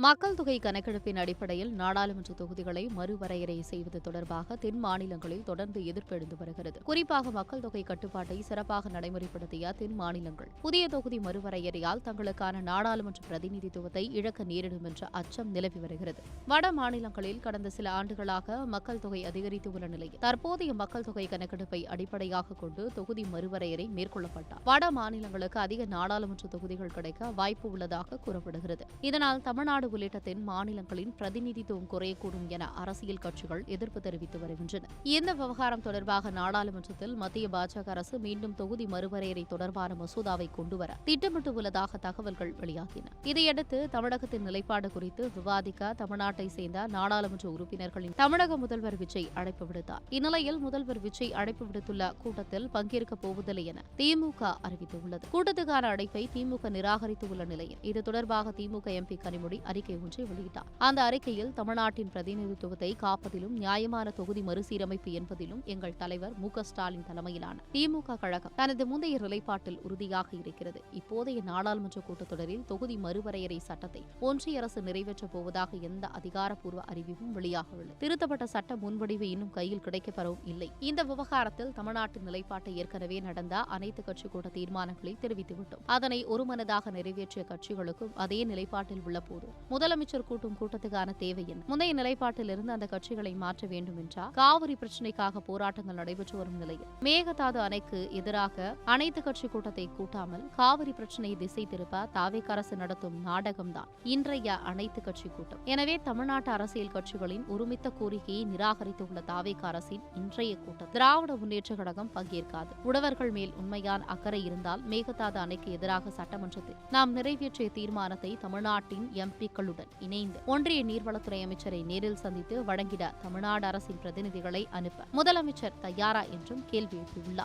மக்கள் தொகை கணக்கெடுப்பின் அடிப்படையில் நாடாளுமன்ற தொகுதிகளை மறுவரையறை செய்வது தொடர்பாக தென் மாநிலங்களில் தொடர்ந்து எதிர்ப்பு எழுந்து வருகிறது. குறிப்பாக மக்கள் தொகை கட்டுப்பாட்டை சிறப்பாக நடைமுறைப்படுத்திய தென் மாநிலங்கள் புதிய தொகுதி மறுவரையறையால் தங்களுக்கான நாடாளுமன்ற பிரதிநிதித்துவத்தை இழக்க நேரிடும் என்ற அச்சம் நிலவி வருகிறது. வட மாநிலங்களில் கடந்த சில ஆண்டுகளாக மக்கள் தொகை அதிகரித்துள்ள நிலையில் தற்போதைய மக்கள் தொகை கணக்கெடுப்பை அடிப்படையாக கொண்டு தொகுதி மறுவரையறை மேற்கொள்ளப்பட்டார் வட மாநிலங்களுக்கு அதிக நாடாளுமன்ற தொகுதிகள் கிடைக்க வாய்ப்பு உள்ளதாக கூறப்படுகிறது. இதனால் தமிழ்நாடு உள்ளிட்ட தென் மாநிலங்களின் பிரதிநிதித்துவம் குறையக்கூடும் என அரசியல் கட்சிகள் எதிர்ப்பு தெரிவித்து வருகின்றன. இந்த விவகாரம் தொடர்பாக நாடாளுமன்றத்தில் மத்திய பாஜக அரசு மீண்டும் தொகுதி மறுவரையறை தொடர்பான மசோதாவை கொண்டுவர திட்டமிட்டுள்ளதாக தகவல்கள் வெளியாகின. இதையடுத்து தமிழகத்தின் நிலைப்பாடு குறித்து விவாதிக்க தமிழ்நாட்டை சேர்ந்த நாடாளுமன்ற உறுப்பினர்களின் தமிழக முதல்வர் விஜய் அழைப்பு விடுத்தார். இந்நிலையில் முதல்வர் விஜய் அழைப்பு விடுத்துள்ள கூட்டத்தில் பங்கேற்கப் போவதில்லை என திமுக அறிவித்துள்ளது. கூட்டத்துக்கான அழைப்பை திமுக நிராகரித்துள்ள நிலையில் இது தொடர்பாக திமுக எம்பி கனிமொழி அறிக்கை ஒன்றை வெளியிட்டார். அந்த அறிக்கையில் தமிழ்நாட்டின் பிரதிநிதித்துவத்தை காப்பதிலும் நியாயமான தொகுதி மறுசீரமைப்பு என்பதிலும் எங்கள் தலைவர் மு க ஸ்டாலின் தலைமையிலான திமுக கழகம் தனது முந்தைய நிலைப்பாட்டில் உறுதியாக இருக்கிறது. இப்போதைய நாடாளுமன்ற கூட்டத்தொடரில் தொகுதி மறுவரையறை சட்டத்தை ஒன்றிய அரசு நிறைவேற்றப் போவதாக எந்த அதிகாரப்பூர்வ அறிவிப்பும் வெளியாகவில்லை. திருத்தப்பட்ட சட்ட முன்வடிவு இன்னும் கையில் கிடைக்கப்பெறவும் இல்லை. இந்த விவகாரத்தில் தமிழ்நாட்டின் நிலைப்பாட்டை ஏற்கனவே நடந்த அனைத்து கட்சி கூட்ட தீர்மானங்களை தெரிவித்துவிட்டோம். அதனை ஒருமனதாக நிறைவேற்றிய கட்சிகளுக்கும் அதே நிலைப்பாட்டில் உள்ள போது முதலமைச்சர் கூட்டும் கூட்டத்துக்கான தேவை என்ன? முந்தைய நிலைப்பாட்டிலிருந்து அந்த கட்சிகளை மாற்ற வேண்டும் என்றால் காவிரி பிரச்சினைக்காக போராட்டங்கள் நடைபெற்று வரும் நிலையில் மேகதாது அணைக்கு எதிராக அனைத்து கட்சி கூட்டத்தை கூட்டாமல் காவிரி பிரச்சினையை திசை திருப்ப தாவேக அரசு நடத்தும் நாடகம்தான் இன்றைய அனைத்து கட்சி கூட்டம். எனவே தமிழ்நாட்டு அரசியல் கட்சிகளின் ஒருமித்த கோரிக்கையை நிராகரித்துள்ள தாவேக அரசின் இன்றைய கூட்டம் திராவிட முன்னேற்ற கழகம் பங்கேற்காது. உழவர்கள் மேல் உண்மையான அக்கறை இருந்தால் மேகதாது அணைக்கு எதிராக சட்டமன்றத்தில் நாம் நிறைவேற்றிய தீர்மானத்தை தமிழ்நாட்டின் எம்பிக்களுடன் இணைந்து ஒன்றிய நீர்வளத்துறை அமைச்சரை நேரில் சந்தித்து வழங்கிட தமிழ்நாடு அரசின் பிரதிநிதிகளை அனுப்ப முதலமைச்சர் தயாரா என்றும் கேள்வி எழுப்பியுள்ளார்.